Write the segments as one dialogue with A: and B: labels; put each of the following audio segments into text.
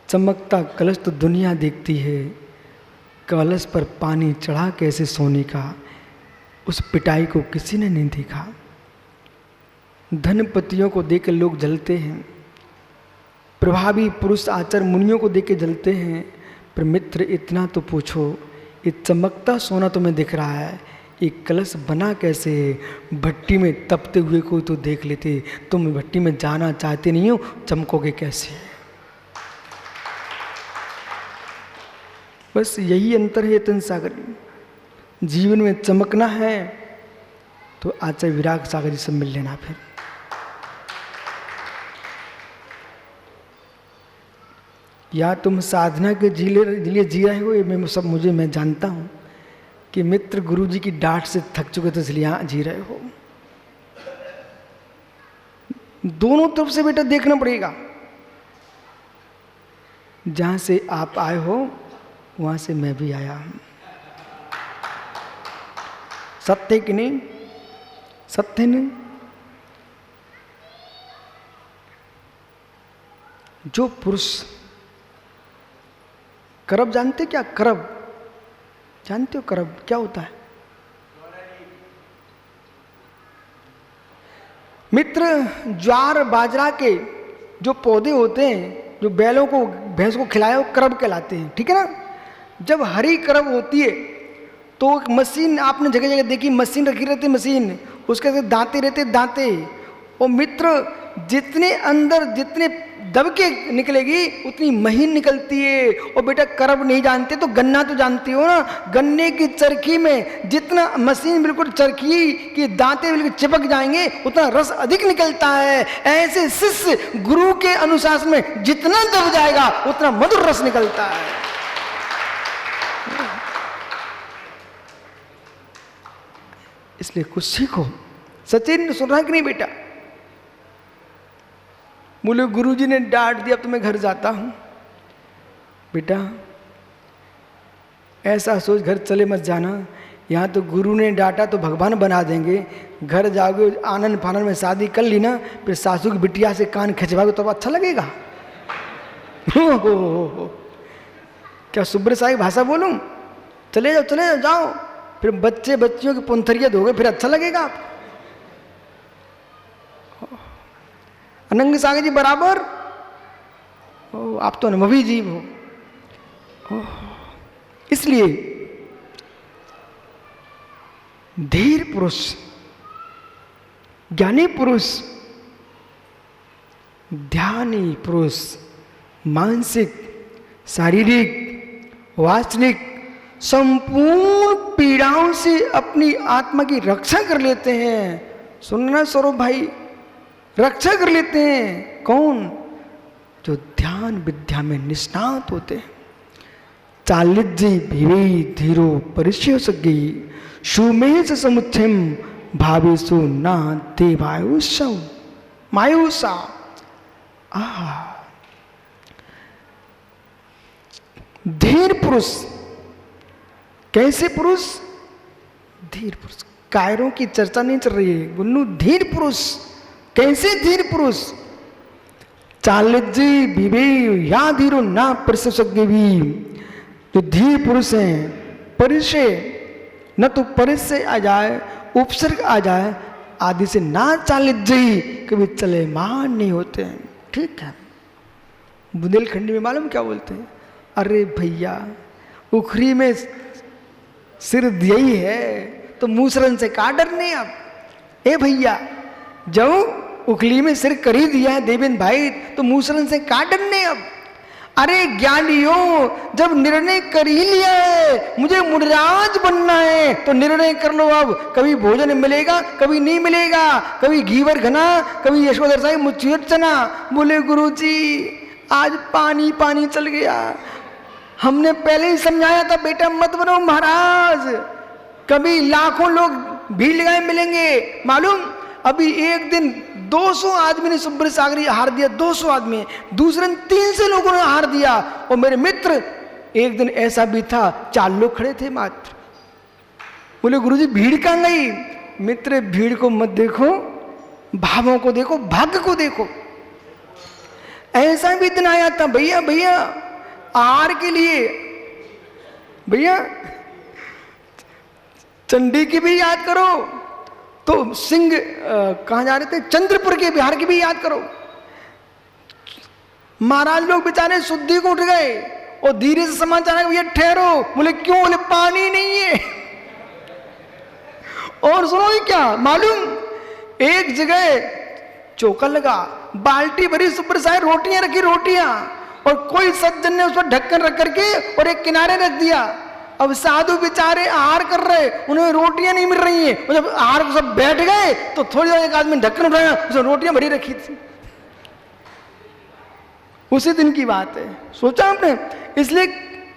A: चमकता कलश तो दुनिया देखती है, कलश पर पानी चढ़ा कैसे सोने का, उस पिटाई को किसी ने नहीं देखा। धनपतियों को देख लोग जलते हैं, प्रभावी पुरुष आचार्य मुनियों को देख के जलते हैं, पर मित्र इतना तो पूछो, ये चमकता सोना तुम्हें दिख रहा है, ये कलश बना कैसे है? भट्टी में तपते हुए को तो देख लेते, तुम भट्टी में जाना चाहते नहीं हो, चमकोगे कैसे? बस यही अंतर है यतन सागर। जीवन में चमकना है तो आचार्य विराग सागर जी से मिल लेना। फिर या तुम साधना के लिए जी रहे हो, ये मैं जानता हूं कि मित्र गुरु जी की डांट से थक चुके थे, इसलिए यहां जी रहे हो। दोनों तरफ से बेटा देखना पड़ेगा। जहां से आप आए हो वहां से मैं भी आया हूं। सत्य कि नहीं? सत्य नहीं? जो पुरुष करब जानते क्या? करब जानते हो? करब क्या होता है? मित्र ज्वार बाजरा के जो पौधे होते हैं, जो बैलों को भैंस को खिलाए, वो करब कहलाते हैं, ठीक है ना। जब हरी करब होती है तो मशीन आपने जगह जगह देखी, मशीन रखी रहती, मशीन उसके दांते रहते, दांते। और मित्र जितने अंदर जितने दब के निकलेगी उतनी महीन निकलती है। और बेटा करब नहीं जानते तो गन्ना तो जानती हो ना, गन्ने की चरखी में जितना मशीन बिल्कुल चरखी की दांते बिल्कुल चिपक जाएंगे उतना रस अधिक निकलता है। ऐसे शिष्य गुरु के अनुशासन में जितना दब जाएगा उतना मधुर रस निकलता है। इसलिए कुछ सीखो। सचिन सुन रहा कि नहीं बेटा? बोले गुरुजी ने डांट दिया, अब तो मैं घर जाता हूं। बेटा ऐसा सोच घर चले मत जाना, यहाँ तो गुरु ने डांटा तो भगवान बना देंगे। घर जाओगे आनंद फानंद में शादी कर ली ना, फिर सासू की बिटिया से कान खिंचवाओगे तो अच्छा लगेगा। हो। क्या सुब्र साही भाषा बोलूं? चले जाओ जाओ, फिर बच्चे बच्चियों की पुंथरिया धोगे, फिर अच्छा लगेगा आप। अनंग सागर जी बराबर आप तो अनुभवी जीव हो। इसलिए धीर पुरुष, ज्ञानी पुरुष, ध्यानी पुरुष मानसिक, शारीरिक, वासनिक संपूर्ण पीड़ाओं से अपनी आत्मा की रक्षा कर लेते हैं। सुनना स्वरूप भाई, रक्षा कर लेते हैं। कौन? जो ध्यान विद्या में निष्णात होते हैं। चालिज्जी भिवे धीरो परिचय सगी सुमेष समुच्छम भावेशु न देवायुषौ मायुषा। धीर पुरुष। कैसे पुरुष? धीर पुरुष। कायरों की चर्चा नहीं चल रही है गुन्नू। धीर पुरुष। कैसे धीर पुरुष? चालिज्जी भिवे या धीरो ना परिसगी। जो धीर पुरुष हैं, परिचय न तो परिचय आ जाए, उपसर्ग आ जाए, आदि से ना चालिज्जी कभी चले मान नहीं होते हैं। ठीक है। बुंदेलखंडी में मालूम क्या बोलते हैं? अरे भैया उखरी में सिर दिया ही है तो मूसरन से का डरने। अब ए भैया जब उखली में सिर कर ही दिया है देवेंद्र भाई तो मूसरन से का डरने। अब अरे ज्ञानियों जब निर्णय कर ही लिया है मुझे मुनिराज बनना है तो निर्णय कर लो। अब कभी भोजन मिलेगा कभी नहीं मिलेगा, कभी घीवर घना कभी यशोधर साहब मुझे चना। बोले गुरुजी आज पानी पानी चल गया, हमने पहले ही समझाया था बेटा मत बनो महाराज। कभी लाखों लोग भीड़ लगाए मिलेंगे मालूम। अभी एक दिन 200 आदमी ने सुब्र सागरी हार दिया, 200 आदमी। दूसरे दिन 300 लोगों ने हार दिया। और मेरे मित्र एक दिन ऐसा भी था 4 लोग खड़े थे मात्र। बोले गुरुजी भीड़ कहां गई? मित्र भीड़ को मत देखो, भावों को देखो, भाग्य को देखो। ऐसा भी दिन आया था भैया भैया आहार के लिए, भैया चंडी की भी याद करो, तो सिंह कहाँ जा रहे थे, चंद्रपुर के बिहार की भी याद करो। महाराज लोग बेचारे शुद्धि को उठ गए और धीरे से समाचार है, भैया ठहरो। बोले क्यों? बोले पानी नहीं है। और सुनो ये क्या मालूम, एक जगह चौका लगा, बाल्टी भरी सुपर साय रोटियां रखी, रोटियां, और कोई सज्जन ने उस पर ढक्कन रख करके और एक किनारे रख दिया। अब साधु बेचारे आहार कर रहे, उन्हें रोटियां नहीं मिल रही हैं। जब आहार को सब बैठ गए तो थोड़ी देर एक आदमी ढक्कन उठाया, उसमें रोटियां भरी रखी थी। उसी दिन की बात है, सोचा आपने। इसलिए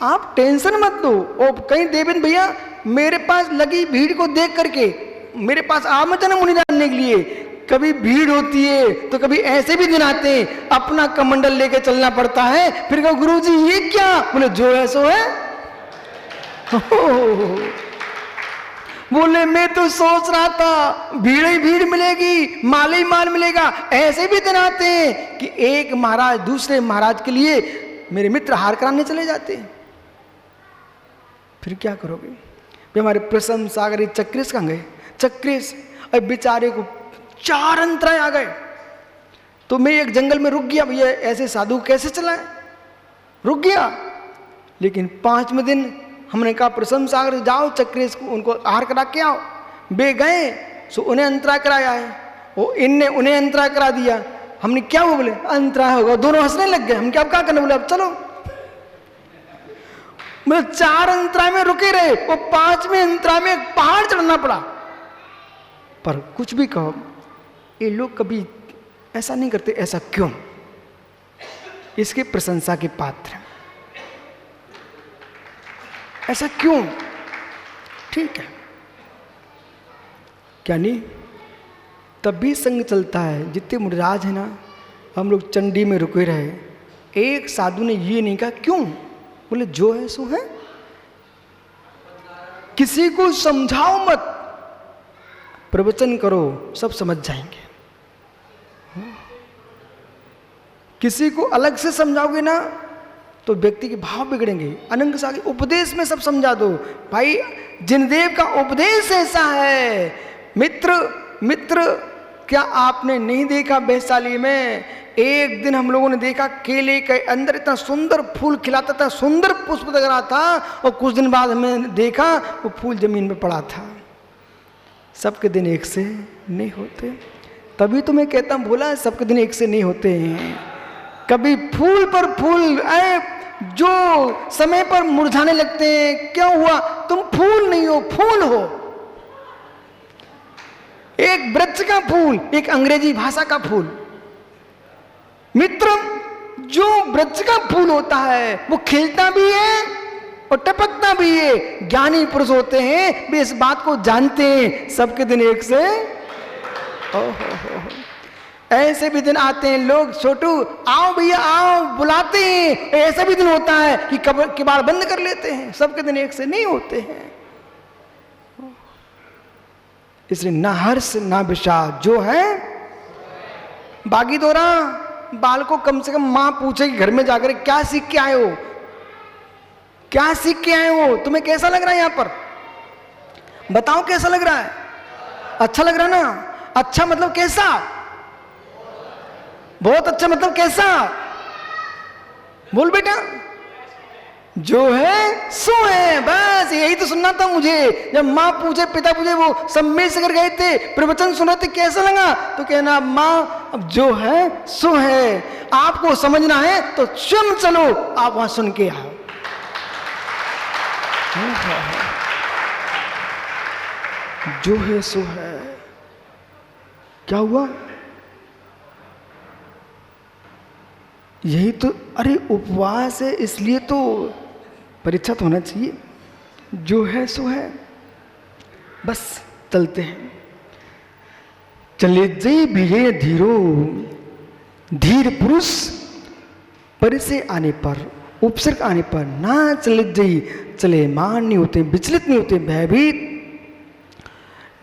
A: आप टेंशन मत लो। और कहीं देवेंद्र भैया मेरे पास लगी भीड़ को देख करके, मेरे पास आमंत्रण मुनि डालने के लिए, कभी भीड़ होती है तो कभी ऐसे भी दिन आते हैं अपना कमंडल लेके चलना पड़ता है। फिर कहो गुरुजी ये क्या? बोले जो है सो है। बोले मैं तो सोच रहा था भीड़ ही भीड़ मिलेगी, माल ही माल मिलेगा। ऐसे भी दिन आते हैं कि एक महाराज दूसरे महाराज के लिए मेरे मित्र हार कराने चले जाते हैं। फिर क्या करोगे? भी हमारे प्रसन्न सागर चक्रेश कहाँ गए? चक्रेश अब बेचारे को 4 अंतराय आ गए। तो मैं एक जंगल में रुक गया, भैया ऐसे साधु कैसे चलाएं? रुक गया। लेकिन 5वें दिन हमने कहा प्रसन्न सागर जाओ चक्रेश को उनको आहार करा के आओ। वे गए सो उन्हें अंतराय कराया है, वो इनने उन्हें अंतराय करा दिया। हमने क्या हुआ? बोले अंतराय होगा। दोनों हंसने लग गए। हम क्या करने? बोले अब चलो। मतलब 4 अंतराय में रुके रहे, वो 5वें अंतराय में एक पहाड़ चढ़ना पड़ा। पर कुछ भी कहो ये लोग कभी ऐसा नहीं करते। ऐसा क्यों? इसके प्रशंसा के पात्र हैं। ऐसा क्यों? ठीक है, क्या नहीं? तब भी संग चलता है। जितने मुनिराज है ना, हम लोग चंडी में रुके रहे, एक साधु ने ये नहीं कहा क्यों? बोले जो है सो है। किसी को समझाओ मत, प्रवचन करो, सब समझ जाएंगे। किसी को अलग से समझाओगे ना तो व्यक्ति के भाव बिगड़ेंगे। अनंग सागर उपदेश में सब समझा दो। भाई जिनदेव का उपदेश ऐसा है। मित्र क्या आपने नहीं देखा वैशाली में एक दिन हम लोगों ने देखा केले के अंदर इतना सुंदर फूल खिलाता था, सुंदर पुष्प लग रहा था, और कुछ दिन बाद हमें देखा वो फूल जमीन में पड़ा था। सबके दिन एक से नहीं होते। तभी तो मैं कहता हूँ भोला सबके दिन एक से नहीं होते हैं। कभी फूल पर फूल आए जो समय पर मुरझाने लगते हैं। क्या हुआ? तुम फूल नहीं हो, फूल हो। एक वृक्ष का फूल, एक अंग्रेजी भाषा का फूल। मित्र, जो वृक्ष का फूल होता है वो खिलता भी है और टपकता भी है। ज्ञानी पुरुष होते हैं वे इस बात को जानते हैं। सबके दिन एक से ऐसे भी दिन आते हैं लोग, छोटू आओ भैया आओ बुलाते हैं। ऐसा भी दिन होता है कि किबाड़ बंद कर लेते हैं। सबके दिन एक से नहीं होते हैं। इसलिए ना हर्ष ना विषाद, जो है बागी दोरा। बाल को कम से कम माँ पूछे कि घर में जाकर क्या सीख के आए हो, क्या सीख के आए हो, तुम्हें कैसा लग रहा है यहाँ पर, बताओ कैसा लग रहा है। अच्छा लग रहा ना? अच्छा मतलब कैसा? बहुत अच्छा मतलब कैसा? बोल बेटा। जो है सो है, बस यही तो सुनना था मुझे। जब माँ पूछे पिता पूछे, वो सब में से गए थे प्रवचन सुना थे, कैसा लगा? तो कहना माँ अब जो है सो है। आपको समझना है तो स्वयं चलो, आप वहां सुन के आओ। जो है सो है। क्या हुआ? यही तो, अरे उपवास है इसलिए तो परीक्षा तो होना चाहिए। जो है सो है, बस चलते हैं। चले जय विजय धीरो, धीर पुरुष परिचय आने पर, उपसर्ग आने पर ना चले जई, चले मान नहीं होते, विचलित नहीं होते, भयभीत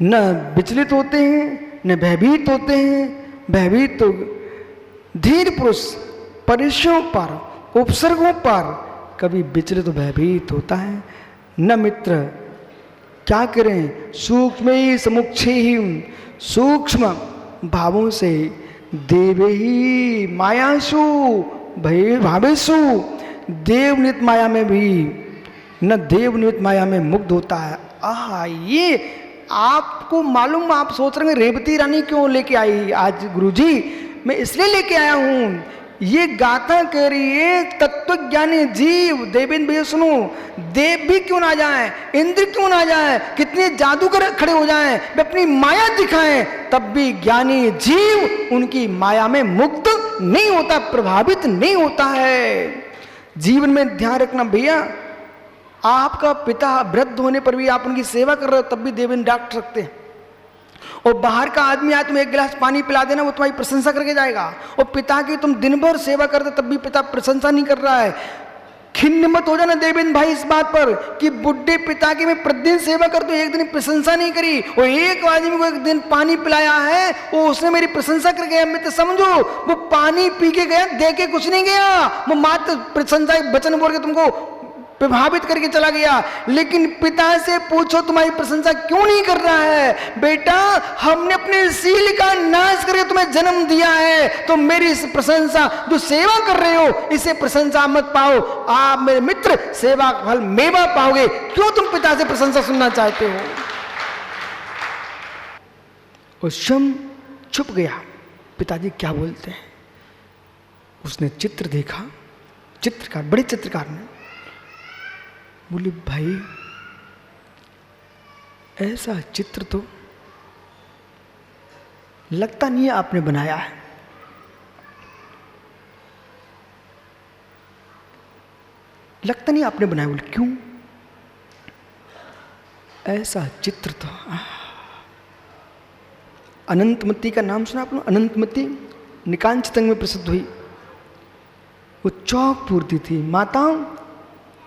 A: न विचलित होते हैं न भयभीत होते हैं। भयभीत तो धीर पुरुष परिचयों पर, उपसर्गों पर कभी विचलित भयभीत होता है। न मित्र क्या करें, सूक्ष्म ही समुक्षे ही, सूक्ष्म भावों से देवे ही मायासु भय भावेशु, देवनित माया में भी न देवनित माया में मुग्ध होता है। आहा, ये आपको मालूम, आप सोच रहे हैं रेवती रानी क्यों लेके आई आज गुरुजी? मैं इसलिए लेके आया हूं, ये गाथा कह रही है तत्वज्ञानी जीव। देवेंद्र भैया सुनो, देव भी क्यों ना जाए, इंद्र क्यों ना जाए, कितने जादूगर खड़े हो जाएं, वे अपनी माया दिखाएं, तब भी ज्ञानी जीव उनकी माया में मुग्ध नहीं होता, प्रभावित नहीं होता है। जीवन में ध्यान रखना भैया, आपका पिता वृद्ध होने पर भी आप उनकी सेवा कर रहे हो, तब भी देवेंद्र डांट सकते हैं। और बाहर का आदमी आए, तुम एक गिलास पानी पिला देना, वो तुम्हारी प्रशंसा करके जाएगा। और पिता की तुम दिन भर सेवा करते, तब भी पिता प्रशंसा नहीं कर रहा है। खिन्न मत हो जाना देवेंद्र भाई इस बात पर कि बुढ़े पिता की मैं प्रतिदिन सेवा करता हूं, एक दिन प्रशंसा नहीं करी, और एक आदमी को एक दिन पानी पिलाया है, वो उसने मेरी प्रशंसा कर गया। मित्र समझो, वो पानी पी के गया, दे के कुछ नहीं गया, वो मात्र प्रशंसा वचन बोल के तुमको प्रभावित करके चला गया। लेकिन पिता से पूछो तुम्हारी प्रशंसा क्यों नहीं कर रहा है? बेटा, हमने अपने सील का नाश करके तुम्हें जन्म दिया है, तो मेरी इस प्रशंसा जो सेवा कर रहे हो, इसे प्रशंसा मत पाओ। आप मेरे मित्र सेवा का फल मेवा पाओगे, क्यों तुम पिता से प्रशंसा सुनना चाहते हो? और शम छुप गया, पिताजी क्या बोलते हैं। उसने चित्र देखा, चित्रकार, बड़े चित्रकार ने बोले, भाई ऐसा चित्र तो लगता नहीं है आपने बनाया है। लगता नहीं आपने बनाया। बोले क्यों? ऐसा चित्र तो अनंतमती का नाम सुना आपने? अनंतमती निकांचतंग में प्रसिद्ध हुई। वो चौक पूरती थी। माताओं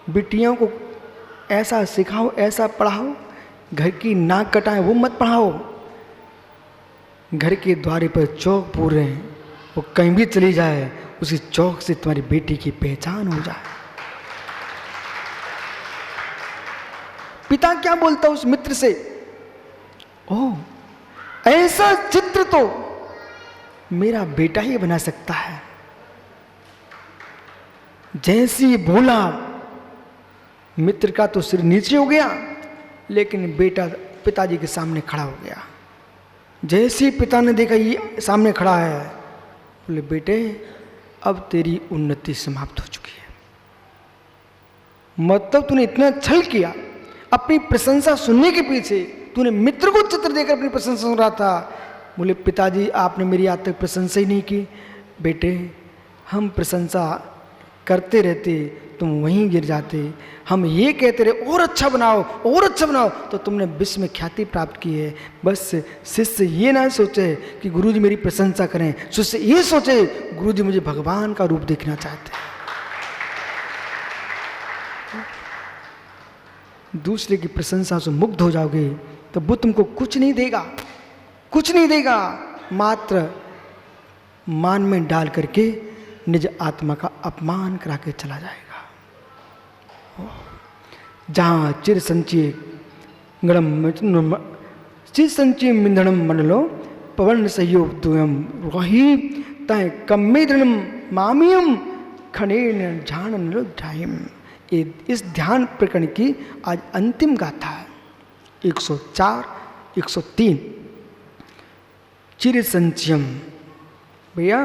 A: बेटियों को ऐसा सिखाओ, ऐसा पढ़ाओ, घर की नाक कटाएं वो मत पढ़ाओ। घर के द्वारे पर चौक पूर रहे हैं, वो कहीं भी चली जाए, उसी चौक से तुम्हारी बेटी की पहचान हो जाए। पिता क्या बोलता उस मित्र से? ओह, ऐसा चित्र तो मेरा बेटा ही बना सकता है। जैसी बोला, मित्र का तो सिर नीचे हो गया, लेकिन बेटा पिताजी के सामने खड़ा हो गया। जैसे पिता ने देखा ये सामने खड़ा है, बोले बेटे अब तेरी उन्नति समाप्त हो चुकी है। मतलब तूने इतना छल किया अपनी प्रशंसा सुनने के पीछे, तूने मित्र को चित्र देकर अपनी प्रशंसा सुन रहा था। बोले पिताजी आपने मेरी आज तक प्रशंसा ही नहीं की। बेटे हम प्रशंसा करते रहते, तुम वहीं गिर जाते। हम ये कहते रहे और अच्छा बनाओ, और अच्छा बनाओ, तो तुमने विश्व में ख्याति प्राप्त की है। बस शिष्य ये ना सोचे कि गुरुजी मेरी प्रशंसा करें, शिष्य ये सोचे गुरुजी मुझे भगवान का रूप देखना चाहते हैं। दूसरे की प्रशंसा से मुग्ध हो जाओगे तो वो तुमको कुछ नहीं देगा, कुछ नहीं देगा, मात्र मान में डाल करके निज आत्मा का अपमान करा के चला जाएगा। जहाँ चिर संचय गणम चिर संचय मिंधनम मनलो पवन सहयोग द्वयम वही तय कम्मेदनम मामियम खनेन झान ढाइम। इस ध्यान प्रकरण की आज अंतिम गाथा है, 104 103। चिर संचयम। भैया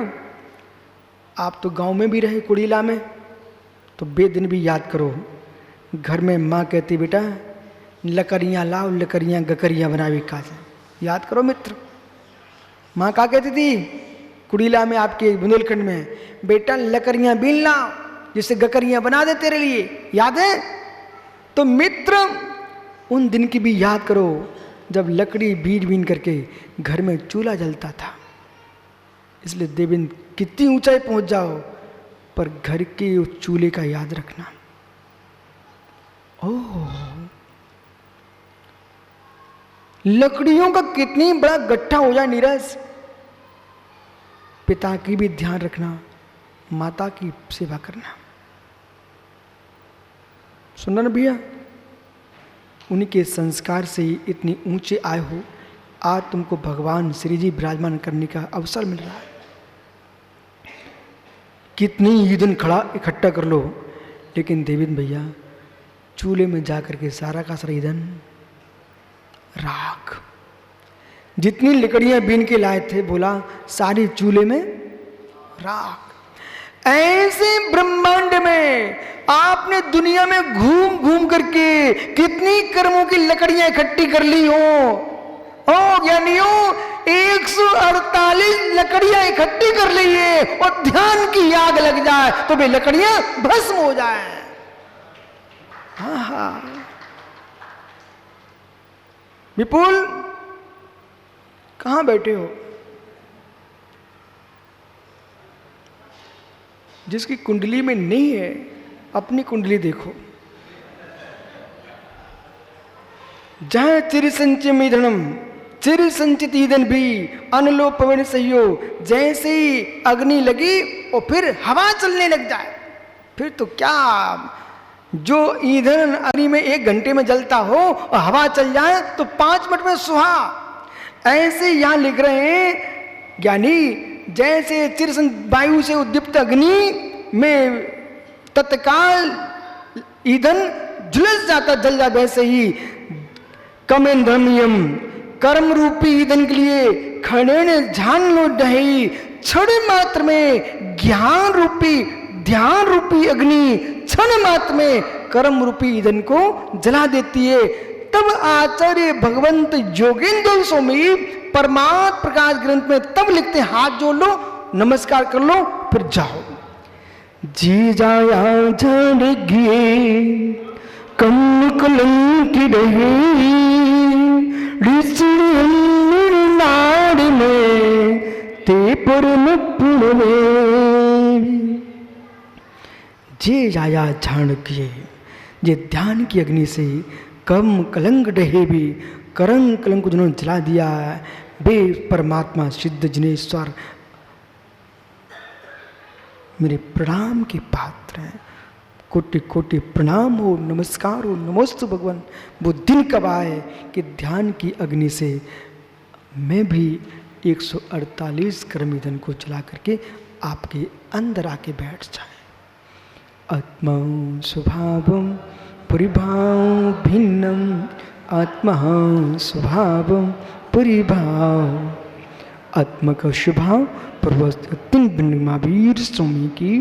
A: आप तो गांव में भी रहे, कुड़ीला में, तो बेदिन भी याद करो। घर में माँ कहती बेटा लकड़ियाँ लाओ, लकड़ियाँ गकरियाँ बनावे काज। याद करो मित्र, माँ क्या कहती थी कुड़ीला में आपके बुंदेलखंड में? बेटा लकड़ियाँ बीन लाओ जिससे गकरियाँ बना दे तेरे लिए। याद है? तो मित्र उन दिन की भी याद करो जब लकड़ी बीन बीन करके घर में चूल्हा जलता था। इसलिए देवेंद्र कितनी ऊंचाई पहुंच जाओ, पर घर के उस चूल्हे का याद रखना। ओह, लकड़ियों का कितनी बड़ा गट्ठा हो जाए नीरज, पिता की भी ध्यान रखना, माता की सेवा करना। सुनना ना भैया, उन्हीं के संस्कार से ही इतनी ऊंचे आए हो। आज तुमको भगवान श्री जी विराजमान करने का अवसर मिल रहा है। कितनी ईंधन खड़ा इकट्ठा कर लो, लेकिन देवेंद्र भैया चूल्हे में जाकर के सारा का सारा ईंधन राख। जितनी लकड़ियां बीन के लाए थे, बोला सारी चूल्हे में राख। ऐसे ब्रह्मांड में आपने दुनिया में घूम घूम करके कितनी कर्मों की लकड़ियां इकट्ठी कर ली हो। ओ ज्ञानियों, 148 लकड़ियां इकट्ठी कर ली है, और ध्यान की आग लग जाए तो वे लकड़ियां भस्म हो जाए। हाँ, विपुल कहां बैठे हो? जिसकी कुंडली में नहीं है, अपनी कुंडली देखो। जहां चिर संचय मीधनम चिर संचित ईंधन भी अनलो पवन सहियो। जैसे ही अग्नि लगी और फिर हवा चलने लग जाए, फिर तो क्या, जो ईंधन अग्नि में 1 घंटे में जलता हो और हवा चल जाए तो 5 मिनट में सुहा। ऐसे यहां लिख रहे हैं ज्ञानी, जैसे चिर वायु से उद्दीप्त अग्नि में तत्काल ईंधन झुलस जाता, जल जाता, वैसे ही कमेन धर्मियम कर्म रूपी ईंधन के लिए खड़े ने झान लो डही। क्षण मात्र में ज्ञान रूपी ध्यान रूपी अग्नि क्षण मात्र में कर्म रूपी ईंधन को जला देती है। तब आचार्य भगवंत योगेंद्र स्वामी परमात्म प्रकाश ग्रंथ में तब लिखते, हाथ जोड़ लो, नमस्कार कर लो, फिर जाओ। जी जाया जाने गिए कम कलंक रहे नाड़ में ते परम पुण्य में। जे जाया जान किए, जे ध्यान की अग्नि से कम कलंक रहे भी, करम कलंक जिन्होंने जला दिया, वे परमात्मा सिद्ध जिनेश्वर मेरे प्रणाम के पात्र हैं। कोटि कोटि प्रणाम हो, नमस्कार हो, नमोस्तु भगवान। वो दिन कब आए कि ध्यान की अग्नि से मैं भी 148 कर्म ईंधन को जला करके आपके अंदर आके बैठ जाए। आत्मा स्वभावम परिभाव भिन्नम, आत्मा स्वभावम परिभाव। आत्मा का स्वभाव पूर्वस्तिन महावीर स्वामी की।